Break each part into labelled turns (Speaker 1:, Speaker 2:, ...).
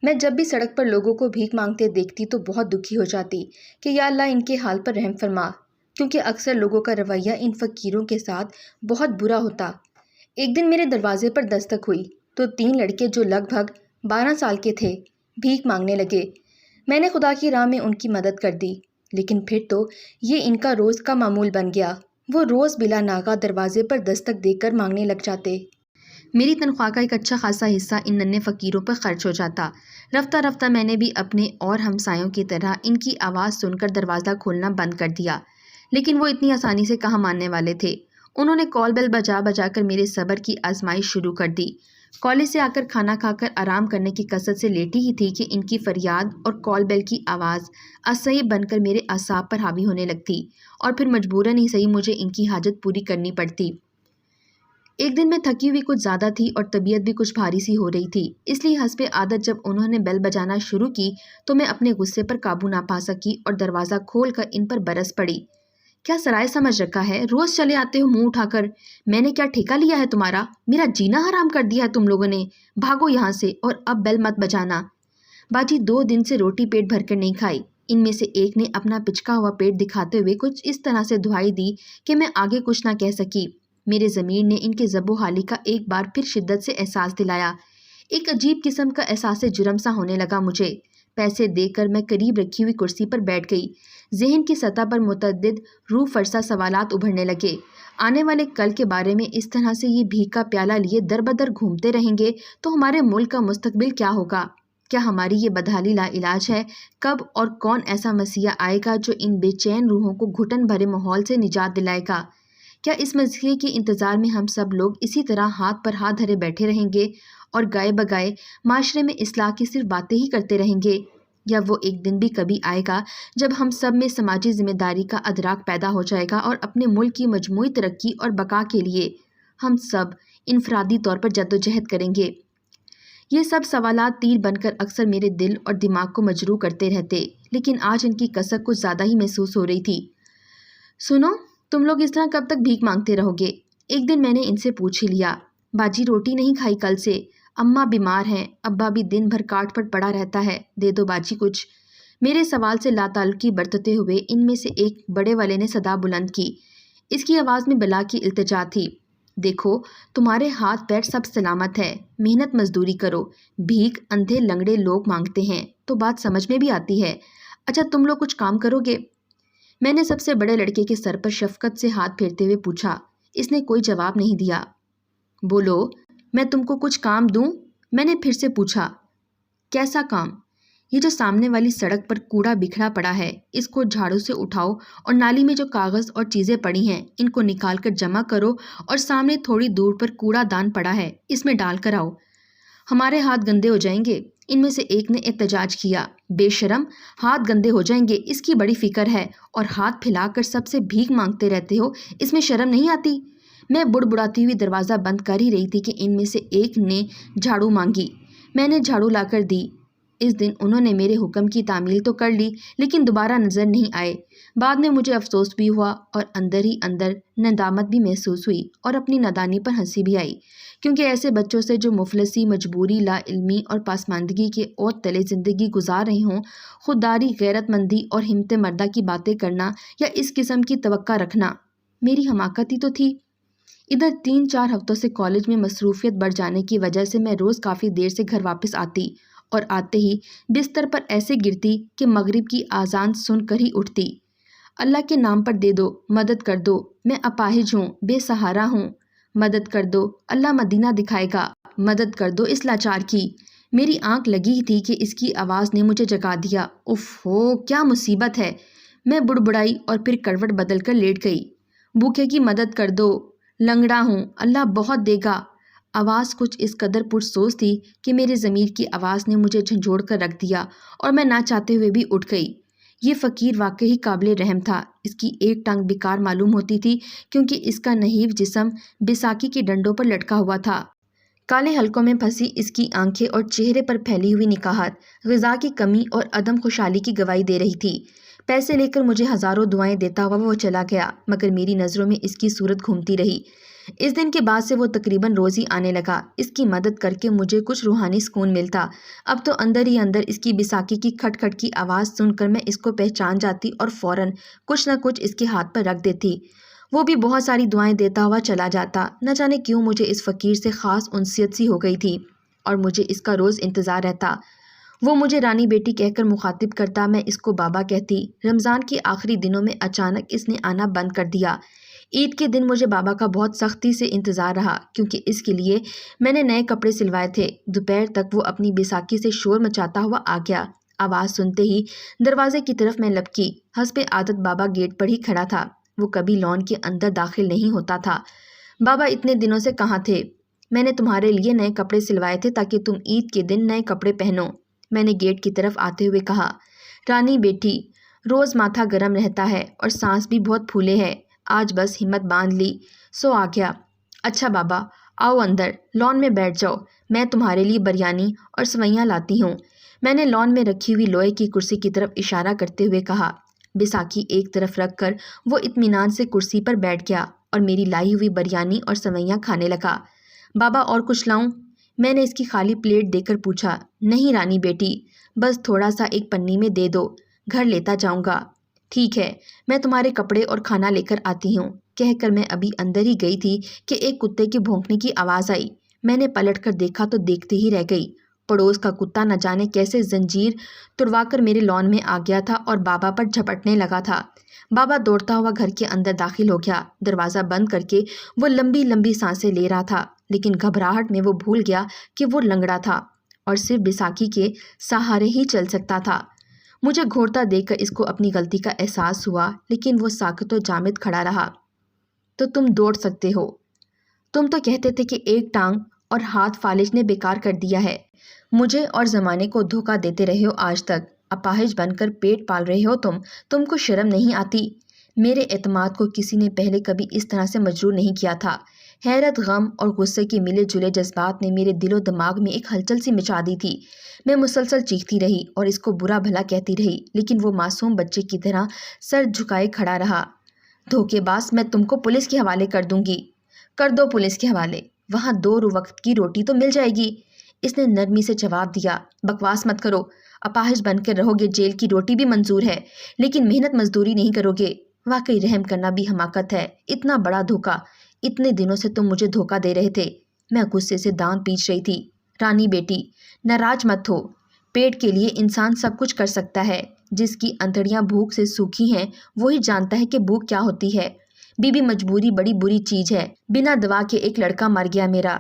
Speaker 1: میں جب بھی سڑک پر لوگوں کو بھیک مانگتے دیکھتی تو بہت دکھی ہو جاتی کہ یا اللہ ان کے حال پر رحم فرما، کیونکہ اکثر لوگوں کا رویہ ان فقیروں کے ساتھ بہت برا ہوتا۔ ایک دن میرے دروازے پر دستک ہوئی تو 3 لڑکے جو لگ بھگ 12 سال کے تھے بھیک مانگنے لگے۔ میں نے خدا کی راہ میں ان کی مدد کر دی، لیکن پھر تو یہ ان کا روز کا معمول بن گیا۔ وہ روز بلا ناغہ دروازے پر دستک دے کر مانگنے لگ جاتے۔ میری تنخواہ کا ایک اچھا خاصا حصہ ان ننھے فقیروں پر خرچ ہو جاتا۔ رفتہ رفتہ میں نے بھی اپنے اور ہمسایوں کی طرح ان کی آواز سن کر دروازہ کھولنا بند کر دیا، لیکن وہ اتنی آسانی سے کہاں ماننے والے تھے۔ انہوں نے کال بیل بجا بجا کر میرے صبر کی آزمائش شروع کر دی۔ کالج سے آ کر کھانا کھا کر آرام کرنے کی کثرت سے لیٹی ہی تھی کہ ان کی فریاد اور کال بیل کی آواز اصحیح بن کر میرے اعصاب پر حاوی ہونے لگتی، اور پھر مجبوراً ہی صحیح مجھے ان کی حاجت پوری کرنی پڑتی۔ ایک دن میں تھکی ہوئی کچھ زیادہ تھی اور طبیعت بھی کچھ بھاری سی ہو رہی تھی، اس لیے حسب عادت جب انہوں نے بیل بجانا شروع کی تو میں اپنے غصے پر قابو نہ پا سکی اور دروازہ کھول کر ان پر برس پڑی۔ کیا سرائے سمجھ رکھا ہے؟ روز چلے آتے ہو منہ اٹھا کر۔ میں نے کیا ٹھیکہ لیا ہے تمہارا؟ میرا جینا حرام کر دیا ہے تم لوگوں نے۔ بھاگو یہاں سے اور اب بیل مت بجانا۔ باجی 2 دن سے روٹی پیٹ بھر کر نہیں کھائی۔ ان میں سے ایک نے اپنا پچکا ہوا پیٹ دکھاتے ہوئے کچھ اس طرح سے دہائی دی کہ میں آگے کچھ نہ کہہ سکی۔ میرے ضمیر نے ان کے ذب و حالی کا ایک بار پھر شدت سے احساس دلایا۔ ایک عجیب قسم کا احساس جرم سا ہونے لگا مجھے۔ پیسے دے کر میں قریب رکھی ہوئی کرسی پر بیٹھ گئی۔ ذہن کی سطح پر متعدد روح فرسا سوالات ابھرنے لگے۔ آنے والے کل کے بارے میں اس طرح سے یہ بھیک کا پیالہ لیے در بدر گھومتے رہیں گے تو ہمارے ملک کا مستقبل کیا ہوگا؟ کیا ہماری یہ بدحالی لا علاج ہے؟ کب اور کون ایسا مسیحا آئے گا جو ان بے چین روحوں کو گھٹن بھرے ماحول سے نجات دلائے گا؟ کیا اس مسیحے کے انتظار میں ہم سب لوگ اسی طرح ہاتھ پر ہاتھ دھرے بیٹھے رہیں گے اور گائے بگائے معاشرے میں اصلاح کی صرف باتیں ہی کرتے رہیں گے؟ یا وہ ایک دن بھی کبھی آئے گا جب ہم سب میں سماجی ذمہ داری کا ادراک پیدا ہو جائے گا اور اپنے ملک کی مجموعی ترقی اور بقا کے لیے ہم سب انفرادی طور پر جدوجہد کریں گے؟ یہ سب سوالات تیر بن کر اکثر میرے دل اور دماغ کو مجروح کرتے رہتے، لیکن آج ان کی کسک کچھ زیادہ ہی محسوس ہو رہی تھی۔ سنو، تم لوگ اس طرح کب تک بھیک مانگتے رہو گے؟ ایک دن میں نے ان سے پوچھ ہی لیا۔ باجی روٹی نہیں کھائی کل سے، اماں بیمار ہیں، ابا بھی دن بھر کاٹ پٹ پڑا رہتا ہے، دے دو باجی کچھ۔ میرے سوال سے لاتعلقی برتتے ہوئے ان میں سے ایک بڑے والے نے صدا بلند کی۔ اس کی آواز میں بلا کی التجا تھی۔ دیکھو، تمہارے ہاتھ پیر سب سلامت ہے، محنت مزدوری کرو، بھیک اندھے لنگڑے لوگ مانگتے ہیں تو بات سمجھ میں بھی آتی ہے۔ اچھا تم لوگ کچھ کام کرو گے؟ میں نے سب سے بڑے لڑکے کے سر پر شفقت سے ہاتھ پھیرتے ہوئے پوچھا۔ اس نے کوئی جواب نہیں دیا۔ بولو، میں تم کو کچھ کام دوں؟ میں نے پھر سے پوچھا۔ کیسا کام؟ یہ جو سامنے والی سڑک پر کوڑا بکھرا پڑا ہے اس کو جھاڑو سے اٹھاؤ، اور نالی میں جو کاغذ اور چیزیں پڑی ہیں ان کو نکال کر جمع کرو، اور سامنے تھوڑی دور پر کوڑا دان پڑا ہے اس میں ڈال کر آؤ۔ ہمارے ہاتھ گندے ہو جائیں گے، ان میں سے ایک نے احتجاج کیا۔ بے شرم، ہاتھ گندے ہو جائیں گے اس کی بڑی فکر ہے، اور ہاتھ پھیلا کر سب سے بھیک مانگتے رہتے ہو، اس میں شرم نہیں آتی؟ میں بڑبڑاتی ہوئی دروازہ بند کر ہی رہی تھی کہ ان میں سے ایک نے جھاڑو مانگی۔ میں نے جھاڑو لا کر دی۔ اس دن انہوں نے میرے حکم کی تعمیل تو کر لی، لیکن دوبارہ نظر نہیں آئے۔ بعد میں مجھے افسوس بھی ہوا اور اندر ہی اندر ندامت بھی محسوس ہوئی، اور اپنی نادانی پر ہنسی بھی آئی، کیونکہ ایسے بچوں سے جو مفلسی، مجبوری، لا علمی اور پسماندگی کے اوت تلے زندگی گزار رہے ہوں، خودداری، غیرت مندی اور ہمت مردہ کی باتیں کرنا یا اس قسم کی توقع رکھنا میری حماقت ہی تو تھی۔ ادھر 3-4 ہفتوں سے کالج میں مصروفیت بڑھ جانے کی وجہ سے میں روز کافی دیر سے گھر واپس آتی، اور آتے ہی بستر پر ایسے گرتی کہ مغرب کی اذان سن کر ہی اٹھتی۔ اللہ کے نام پر دے دو، مدد کر دو، میں اپاہج ہوں، بے سہارا ہوں، مدد کر دو، اللہ مدینہ دکھائے گا، مدد کر دو اس لاچار کی۔ میری آنکھ لگی ہی تھی کہ اس کی آواز نے مجھے جگا دیا۔ اف ہو، کیا مصیبت ہے! میں بڑبڑائی اور پھر کروٹ بدل کر لیٹ گئی۔ بھوکے کی مدد کر دو، لنگڑا ہوں، اللہ بہت دے گا۔ آواز کچھ اس قدر پرسوز تھی کہ میرے ضمیر کی آواز نے مجھے جھنجھوڑ کر رکھ دیا، اور میں نہ چاہتے ہوئے بھی اٹھ گئی۔ یہ فقیر واقعی قابل رحم تھا۔ اس کی ایک ٹانگ بیکار معلوم ہوتی تھی کیونکہ اس کا نحیف جسم بیساکھی کے ڈنڈوں پر لٹکا ہوا تھا۔ کالے حلقوں میں پھنسی اس کی آنکھیں اور چہرے پر پھیلی ہوئی نکاہت غذا کی کمی اور عدم خوشحالی کی گواہی دے رہی تھی۔ پیسے لے کر مجھے ہزاروں دعائیں دیتا ہوا وہ چلا گیا، مگر میری نظروں میں اس کی صورت گھومتی رہی۔ اس دن کے بعد سے وہ تقریباً روز ہی آنے لگا۔ اس کی مدد کر کے مجھے کچھ روحانی سکون ملتا۔ اب تو اندر ہی اندر اس کی بیساکھی کی کھٹ کھٹ کی آواز سن کر میں اس کو پہچان جاتی اور فوراً کچھ نہ کچھ اس کے ہاتھ پر رکھ دیتی۔ وہ بھی بہت ساری دعائیں دیتا ہوا چلا جاتا۔ نہ جانے کیوں مجھے اس فقیر سے خاص انسیت سی ہو گئی تھی اور مجھے اس کا روز انتظار رہتا۔ وہ مجھے رانی بیٹی کہہ کر مخاطب کرتا، میں اس کو بابا کہتی۔ رمضان کے آخری دنوں میں اچانک اس نے آنا بند کر دیا۔ عید کے دن مجھے بابا کا بہت سختی سے انتظار رہا کیونکہ اس کے لیے میں نے نئے کپڑے سلوائے تھے۔ دوپہر تک وہ اپنی بیساکھی سے شور مچاتا ہوا آ گیا۔ آواز سنتے ہی دروازے کی طرف میں لپکی۔ حسب عادت بابا گیٹ پر ہی کھڑا تھا۔ وہ کبھی لان کے اندر داخل نہیں ہوتا تھا۔ بابا اتنے دنوں سے کہاں تھے؟ میں نے تمہارے لیے نئے کپڑے سلوائے تھے تاکہ تم عید کے دن نئے کپڑے پہنو، میں نے گیٹ کی طرف آتے ہوئے کہا۔ رانی بیٹی، روز ماتھا گرم رہتا ہے اور سانس بھی بہت پھولے ہے، آج بس ہمت باندھ لی سو آ گیا۔ اچھا بابا، آؤ اندر، لان میں بیٹھ جاؤ، میں تمہارے لیے بریانی اور سوئیاں لاتی ہوں، میں نے لان میں رکھی ہوئی لوہے کی کرسی کی طرف اشارہ کرتے ہوئے کہا۔ بیساکھی ایک طرف رکھ کر وہ اطمینان سے کرسی پر بیٹھ گیا اور میری لائی ہوئی بریانی اور سوئیاں کھانے لگا۔ بابا اور کچھ لاؤں؟ میں نے اس کی خالی پلیٹ دے کر پوچھا۔ نہیں رانی بیٹی، بس تھوڑا سا ایک پنی میں دے دو، گھر لیتا جاؤں گا۔ ٹھیک ہے، میں تمہارے کپڑے اور کھانا لے کر آتی ہوں، کہہ کر میں ابھی اندر ہی گئی تھی کہ ایک کتے کے بھونکنے کی آواز آئی۔ میں نے پلٹ کر دیکھا تو دیکھتے ہی رہ گئی۔ پڑوس کا کتا نہ جانے کیسے زنجیر تڑوا کر میرے لان میں آ گیا تھا اور بابا پر جھپٹنے لگا تھا۔ بابا دوڑتا ہوا گھر کے اندر داخل ہو گیا۔ دروازہ بند کر کے وہ لمبی لمبی سانسیں لے رہا تھا، لیکن گھبراہٹ میں وہ بھول گیا کہ وہ لنگڑا تھا اور صرف بیساکھی کے سہارے ہی چل سکتا تھا۔ مجھے گھورتا دیکھ کر اس کو اپنی غلطی کا احساس ہوا، لیکن وہ ساکت و جامد کھڑا رہا۔ تو تم دوڑ سکتے ہو، تم تو کہتے تھے کہ ایک ٹانگ اور ہاتھ فالج نے بیکار کر دیا ہے، مجھے اور زمانے کو دھوکہ دیتے رہے ہو آج تک، اپاہج بن کر پیٹ پال رہے ہو تم کو شرم نہیں آتی؟ میرے اعتماد کو کسی نے پہلے کبھی اس طرح سے مجروح نہیں کیا تھا۔ حیرت، غم اور غصے کے ملے جلے جذبات نے میرے دل و دماغ میں ایک ہلچل سی مچا دی تھی۔ میں مسلسل چیختی رہی اور اس کو برا بھلا کہتی رہی، لیکن وہ معصوم بچے کی طرح سر جھکائے کھڑا رہا۔ دھوکے باز، میں تم کو پولیس کے حوالے کر دوں گی۔ کر دو پولیس کے حوالے، وہاں 2 وقت کی روٹی تو مل جائے گی۔ اس نے نرمی سے جواب دیا۔ بکواس مت کرو، اپاہج بن کر رہو گے، جیل کی روٹی بھی منظور ہے، لیکن محنت مزدوری نہیں کرو گے۔ واقعی رحم کرنا بھی حماقت ہے، اتنا بڑا دھوکہ، اتنے دنوں سے تم مجھے دھوکہ دے رہے تھے۔ میں غصے سے دانت پیچ رہی تھی۔ رانی بیٹی، ناراض مت ہو، پیٹ کے لیے انسان سب کچھ کر سکتا ہے، جس کی انتڑیاں بھوک سے سوکھی ہیں وہی جانتا ہے کہ بھوک کیا ہوتی ہے۔ بی بی مجبوری بڑی بری چیز ہے، بنا دوا کے ایک لڑکا مر گیا میرا،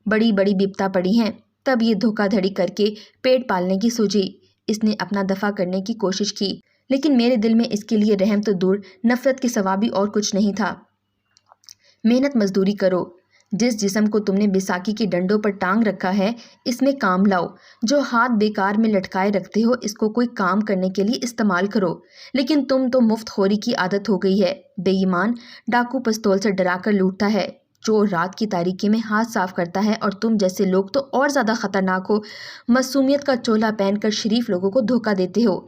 Speaker 1: بڑی بڑی بپتا پڑی ہیں، تب یہ دھوکہ دھڑی کر کے پیٹ پالنے کی سوچی۔ اس نے اپنا دفاع کرنے کی کوشش کی، لیکن میرے دل میں اس کے لیے رحم تو دور، نفرت کے سوا بھی اور کچھ نہیں تھا۔ محنت مزدوری کرو، جس جسم کو تم نے بیساکھی کے ڈنڈوں پر ٹانگ رکھا ہے اس میں کام لاؤ، جو ہاتھ بیکار میں لٹکائے رکھتے ہو اس کو کوئی کام کرنے کے لیے استعمال کرو، لیکن تم تو مفت خوری کی عادت ہو گئی ہے۔ بے ایمان ڈاکو پستول سے ڈرا کر لوٹتا ہے، چور رات کی تاریکی میں ہاتھ صاف کرتا ہے، اور تم جیسے لوگ تو اور زیادہ خطرناک ہو، معصومیت کا چولا پہن کر شریف لوگوں کو دھوکہ دیتے ہو۔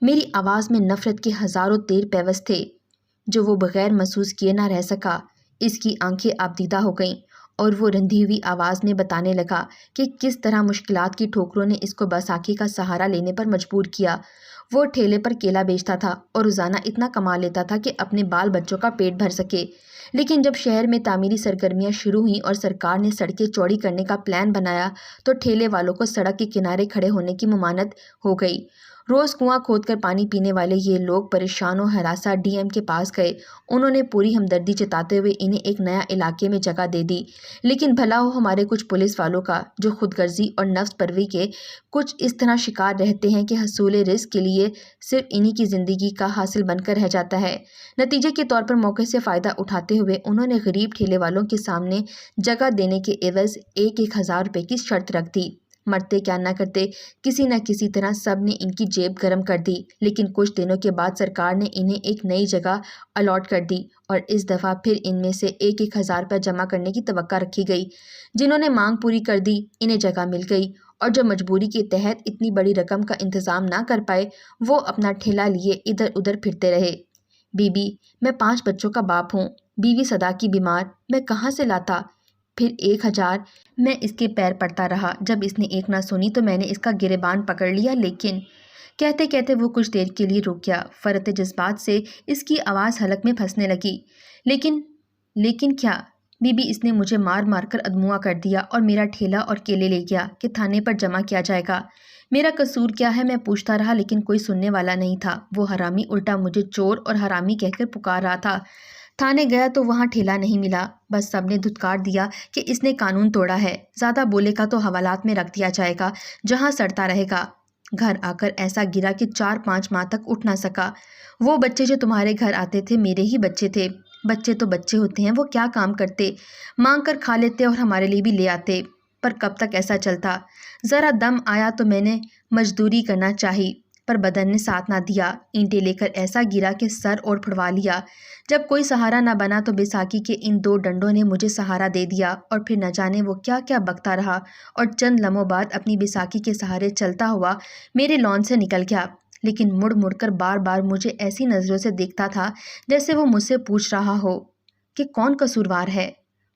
Speaker 1: میری آواز میں نفرت کے ہزاروں تیر پیوست تھے جو وہ بغیر محسوس کیے نہ رہ سکا۔ اس کی آنکھیں آبدیدہ ہو گئیں اور وہ رندھی ہوئی آواز میں بتانے لگا کہ کس طرح مشکلات کی ٹھوکروں نے اس کو بیساکھی کا سہارا لینے پر مجبور کیا۔ وہ ٹھیلے پر کیلا بیچتا تھا اور روزانہ اتنا کما لیتا تھا کہ اپنے بال بچوں کا پیٹ بھر سکے، لیکن جب شہر میں تعمیری سرگرمیاں شروع ہوئیں اور سرکار نے سڑکیں چوڑی کرنے کا پلان بنایا تو ٹھیلے والوں کو سڑک کے کنارے کھڑے ہونے کی ممانعت ہو گئی۔ روز کنواں کھود کر پانی پینے والے یہ لوگ پریشان و ہراساں ڈی ایم کے پاس گئے۔ انہوں نے پوری ہمدردی جتاتے ہوئے انہیں ایک نیا علاقے میں جگہ دے دی، لیکن بھلا ہو ہمارے کچھ پولیس والوں کا، جو خود غرضی اور نفس پروری کے کچھ اس طرح شکار رہتے ہیں کہ حصول رزق کے لیے صرف انہی کی زندگی کا حاصل بن کر رہ جاتا ہے۔ نتیجے کے طور پر موقع سے فائدہ اٹھاتے ہوئے انہوں نے غریب ٹھیلے والوں کے سامنے جگہ دینے کے عوض 1,000 روپے کی شرط رکھ دی۔ مرتے کیا نہ کرتے، کسی نہ کسی طرح سب نے ان کی جیب گرم کر دی، لیکن کچھ دنوں کے بعد سرکار نے انہیں ایک نئی جگہ الاٹ کر دی اور اس دفعہ پھر ان میں سے 1,000 روپے جمع کرنے کی توقع رکھی گئی۔ جنہوں نے مانگ پوری کر دی انہیں جگہ مل گئی، اور جو مجبوری کے تحت اتنی بڑی رقم کا انتظام نہ کر پائے وہ اپنا ٹھیلا لیے ادھر ادھر پھرتے رہے۔ بی بی، میں 5 بچوں کا باپ ہوں، بیوی صدا کی بیمار، میں کہاں سے لاتا؟ پھر 1000۔ میں اس کے پیر پڑتا رہا۔ جب اس نے ایک نہ سنی تو میں نے اس کا گریبان پکڑ لیا، لیکن کہتے کہتے وہ کچھ دیر کے لیے رک گیا۔ فرط جذبات سے اس کی آواز حلق میں پھنسنے لگی۔ لیکن کیا؟ بی بی، اس نے مجھے مار مار کر ادموا کر دیا اور میرا ٹھیلا اور کیلے لے گیا کہ تھانے پر جمع کیا جائے گا۔ میرا قصور کیا ہے؟ میں پوچھتا رہا، لیکن کوئی سننے والا نہیں تھا۔ وہ حرامی الٹا مجھے چور اور حرامی کہہ کر پکار رہا تھا۔ تھانے گیا تو وہاں ٹھیلا نہیں ملا، بس سب نے دھتکار دیا کہ اس نے قانون توڑا ہے، زیادہ بولے گا تو حوالات میں رکھ دیا جائے گا جہاں سڑتا رہے گا۔ گھر آ کر ایسا گرا کہ 4-5 ماہ تک اٹھ نہ سکا۔ وہ بچے جو تمہارے گھر آتے تھے میرے ہی بچے تھے۔ بچے تو بچے ہوتے ہیں، وہ کیا کام کرتے؟ مانگ کر کھا لیتے اور ہمارے لیے بھی لے آتے۔ پر کب تک ایسا چلتا؟ ذرا دم آیا تو میں نے مزدوری کرنا چاہی، پر بدن نے ساتھ نہ دیا۔ اینٹیں لے کر ایسا گرا کہ سر اور پھڑوا لیا۔ جب کوئی سہارا نہ بنا تو بیساکھی کے ان 2 ڈنڈوں نے مجھے سہارا دے دیا، اور پھر نہ جانے وہ کیا کیا بکتا رہا، اور چند لمحوں بعد اپنی بیساکھی کے سہارے چلتا ہوا میرے لان سے نکل گیا۔ لیکن مڑ مڑ کر بار بار مجھے ایسی نظروں سے دیکھتا تھا جیسے وہ مجھ سے پوچھ رہا ہو کہ کون قصوروار ہے؟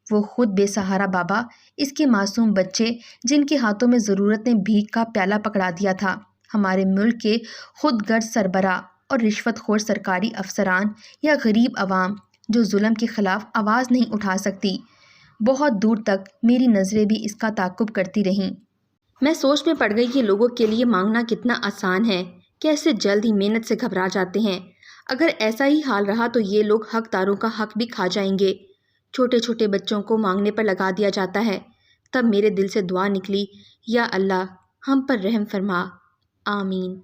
Speaker 1: وہ خود بے سہارا بابا، اس کے معصوم بچے جن کے ہاتھوں میں ضرورت نے بھیک کا پیالہ پکڑا دیا تھا، ہمارے ملک کے خود غرض سربراہ اور رشوت خور سرکاری افسران، یا غریب عوام جو ظلم کے خلاف آواز نہیں اٹھا سکتی۔ بہت دور تک میری نظریں بھی اس کا تعاقب کرتی رہیں۔ میں سوچ میں پڑ گئی کہ لوگوں کے لیے مانگنا کتنا آسان ہے، کیسے جلد ہی محنت سے گھبرا جاتے ہیں۔ اگر ایسا ہی حال رہا تو یہ لوگ حقداروں کا حق بھی کھا جائیں گے۔ چھوٹے چھوٹے بچوں کو مانگنے پر لگا دیا جاتا ہے۔ تب میرے دل سے دعا نکلی، یا اللہ ہم پر رحم فرما، آمین۔